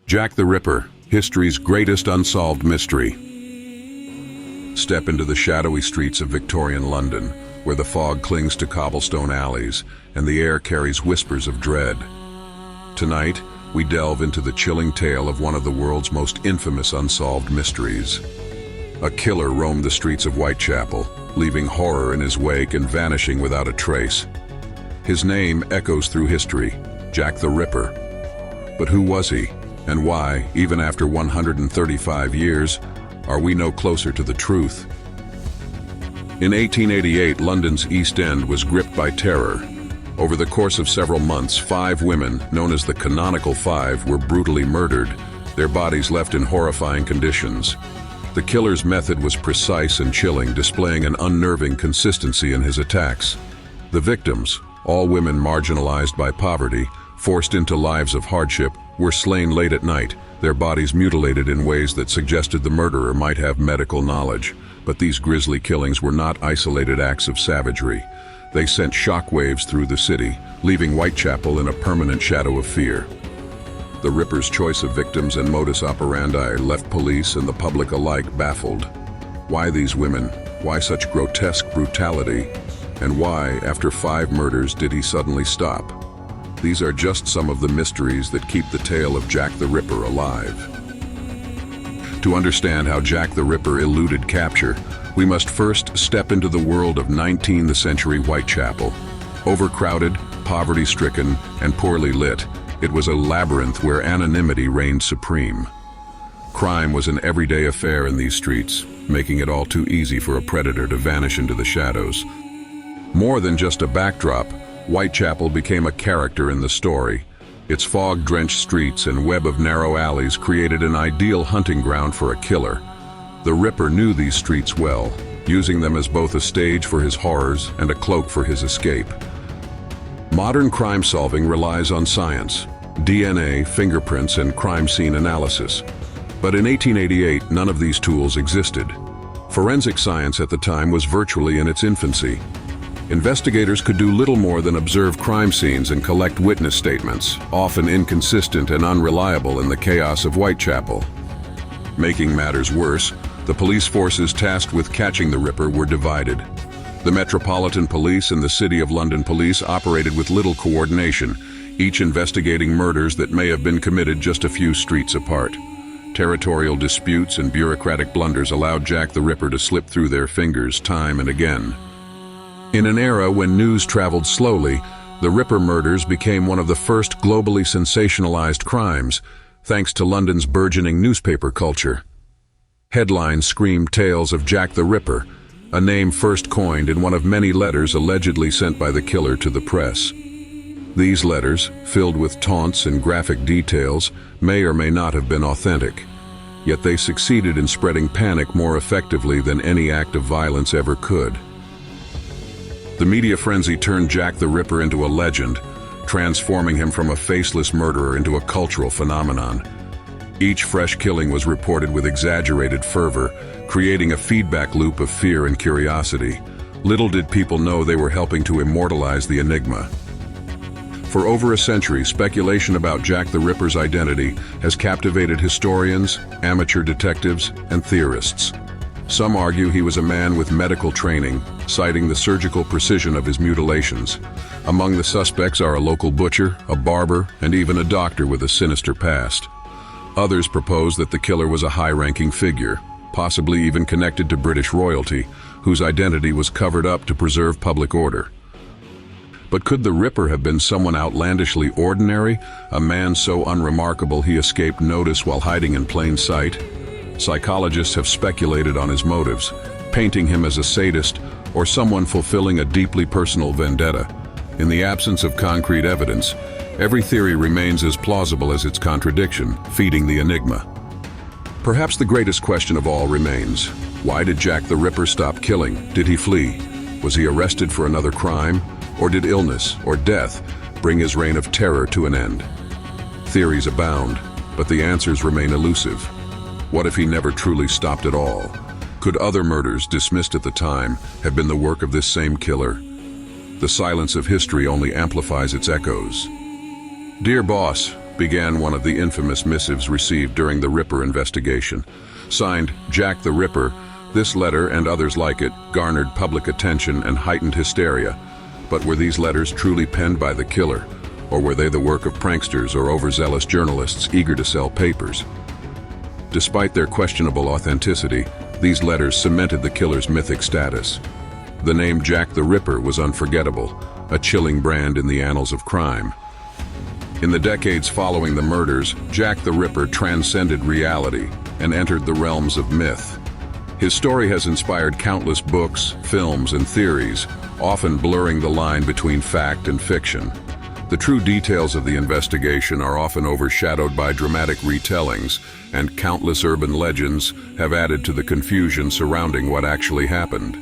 Jack the Ripper, history's greatest unsolved mystery. Step into the shadowy streets of Victorian London, where the fog clings to cobblestone alleys and the air carries whispers of dread. Tonight, we delve into the chilling tale of one of the world's most infamous unsolved mysteries. A killer roamed the streets of Whitechapel, leaving horror in his wake and vanishing without a trace. His name echoes through history, Jack the Ripper. But who was he? And why, even after 135 years, are we no closer to the truth? In 1888, London's East End was gripped by terror. Over the course of several months, 5 women, known as the Canonical Five, were brutally murdered, their bodies left in horrifying conditions. The killer's method was precise and chilling, displaying an unnerving consistency in his attacks. The victims, all women marginalized by poverty, forced into lives of hardship, were slain late at night, their bodies mutilated in ways that suggested the murderer might have medical knowledge. But these grisly killings were not isolated acts of savagery. They sent shockwaves through the city, leaving Whitechapel in a permanent shadow of fear. The Ripper's choice of victims and modus operandi left police and the public alike baffled. Why these women? Why such grotesque brutality? And why, after 5 murders, did he suddenly stop? These are just some of the mysteries that keep the tale of Jack the Ripper alive. To understand how Jack the Ripper eluded capture, we must first step into the world of 19th century Whitechapel. Overcrowded, poverty-stricken, and poorly lit, it was a labyrinth where anonymity reigned supreme. Crime was an everyday affair in these streets, making it all too easy for a predator to vanish into the shadows. More than just a backdrop, Whitechapel became a character in the story. Its fog-drenched streets and web of narrow alleys created an ideal hunting ground for a killer. The Ripper knew these streets well, using them as both a stage for his horrors and a cloak for his escape. Modern crime solving relies on science, DNA, fingerprints, and crime scene analysis. But in 1888, none of these tools existed. Forensic science at the time was virtually in its infancy. Investigators could do little more than observe crime scenes and collect witness statements, often inconsistent and unreliable in the chaos of Whitechapel. Making matters worse, the police forces tasked with catching the Ripper were divided. The Metropolitan Police and the City of London Police operated with little coordination, each investigating murders that may have been committed just a few streets apart. Territorial disputes and bureaucratic blunders allowed Jack the Ripper to slip through their fingers time and again. In an era when news traveled slowly, the Ripper murders became one of the first globally sensationalized crimes, thanks to London's burgeoning newspaper culture. Headlines screamed tales of Jack the Ripper, a name first coined in one of many letters allegedly sent by the killer to the press. These letters, filled with taunts and graphic details, may or may not have been authentic. Yet they succeeded in spreading panic more effectively than any act of violence ever could. The media frenzy turned Jack the Ripper into a legend, transforming him from a faceless murderer into a cultural phenomenon. Each fresh killing was reported with exaggerated fervor, creating a feedback loop of fear and curiosity. Little did people know they were helping to immortalize the enigma. For over a century, speculation about Jack the Ripper's identity has captivated historians, amateur detectives, and theorists. Some argue he was a man with medical training, citing the surgical precision of his mutilations. Among the suspects are a local butcher, a barber, and even a doctor with a sinister past. Others propose that the killer was a high-ranking figure, possibly even connected to British royalty, whose identity was covered up to preserve public order. But could the Ripper have been someone outlandishly ordinary, a man so unremarkable he escaped notice while hiding in plain sight? Psychologists have speculated on his motives, painting him as a sadist or someone fulfilling a deeply personal vendetta. In the absence of concrete evidence, every theory remains as plausible as its contradiction, feeding the enigma. Perhaps the greatest question of all remains: why did Jack the Ripper stop killing? Did he flee? Was he arrested for another crime? Or did illness or death bring his reign of terror to an end? Theories abound, but the answers remain elusive. What if he never truly stopped at all? Could other murders dismissed at the time have been the work of this same killer? The silence of history only amplifies its echoes. Dear boss, began one of the infamous missives received during the Ripper investigation. Signed, Jack the Ripper, this letter and others like it garnered public attention and heightened hysteria. But were these letters truly penned by the killer, or were they the work of pranksters or overzealous journalists eager to sell papers? Despite their questionable authenticity, these letters cemented the killer's mythic status. The name Jack the Ripper was unforgettable, a chilling brand in the annals of crime. In the decades following the murders, Jack the Ripper transcended reality and entered the realms of myth. His story has inspired countless books, films, and theories, often blurring the line between fact and fiction. The true details of the investigation are often overshadowed by dramatic retellings, and countless urban legends have added to the confusion surrounding what actually happened.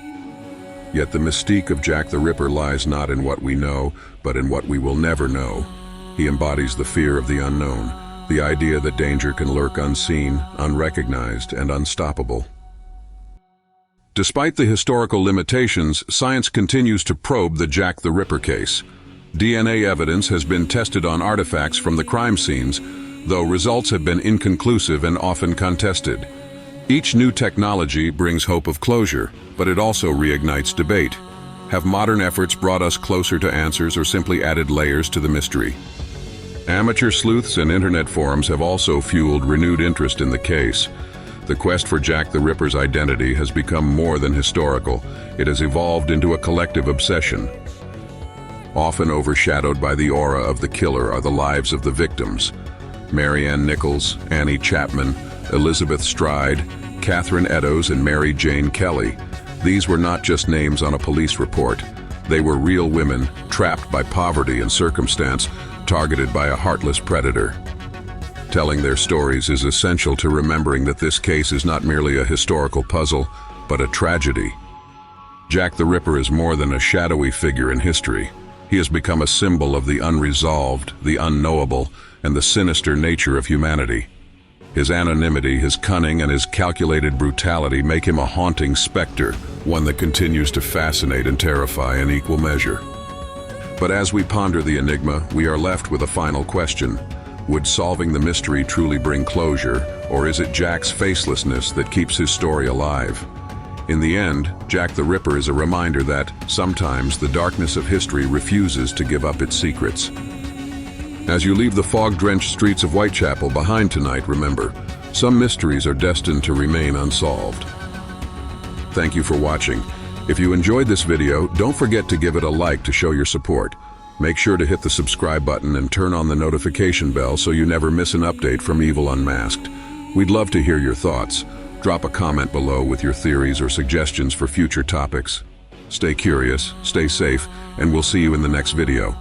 Yet the mystique of Jack the Ripper lies not in what we know, but in what we will never know. He embodies the fear of the unknown, the idea that danger can lurk unseen, unrecognized, and unstoppable. Despite the historical limitations, science continues to probe the Jack the Ripper case. DNA evidence has been tested on artifacts from the crime scenes, though results have been inconclusive and often contested. Each new technology brings hope of closure, but it also reignites debate. Have modern efforts brought us closer to answers or simply added layers to the mystery? Amateur sleuths and internet forums have also fueled renewed interest in the case. The quest for Jack the Ripper's identity has become more than historical. It has evolved into a collective obsession. Often overshadowed by the aura of the killer are the lives of the victims. Mary Ann Nichols, Annie Chapman, Elizabeth Stride, Catherine Eddowes, and Mary Jane Kelly. These were not just names on a police report. They were real women, trapped by poverty and circumstance, targeted by a heartless predator. Telling their stories is essential to remembering that this case is not merely a historical puzzle, but a tragedy. Jack the Ripper is more than a shadowy figure in history. He has become a symbol of the unresolved, the unknowable, and the sinister nature of humanity. His anonymity, his cunning, and his calculated brutality make him a haunting specter, one that continues to fascinate and terrify in equal measure. But as we ponder the enigma, we are left with a final question. Would solving the mystery truly bring closure, or is it Jack's facelessness that keeps his story alive? In the end, Jack the Ripper is a reminder that, sometimes, the darkness of history refuses to give up its secrets. As you leave the fog-drenched streets of Whitechapel behind tonight, remember, some mysteries are destined to remain unsolved. Thank you for watching. If you enjoyed this video, don't forget to give it a like to show your support. Make sure to hit the subscribe button and turn on the notification bell so you never miss an update from Evil Unmasked. We'd love to hear your thoughts. Drop a comment below with your theories or suggestions for future topics. Stay curious, stay safe, and we'll see you in the next video.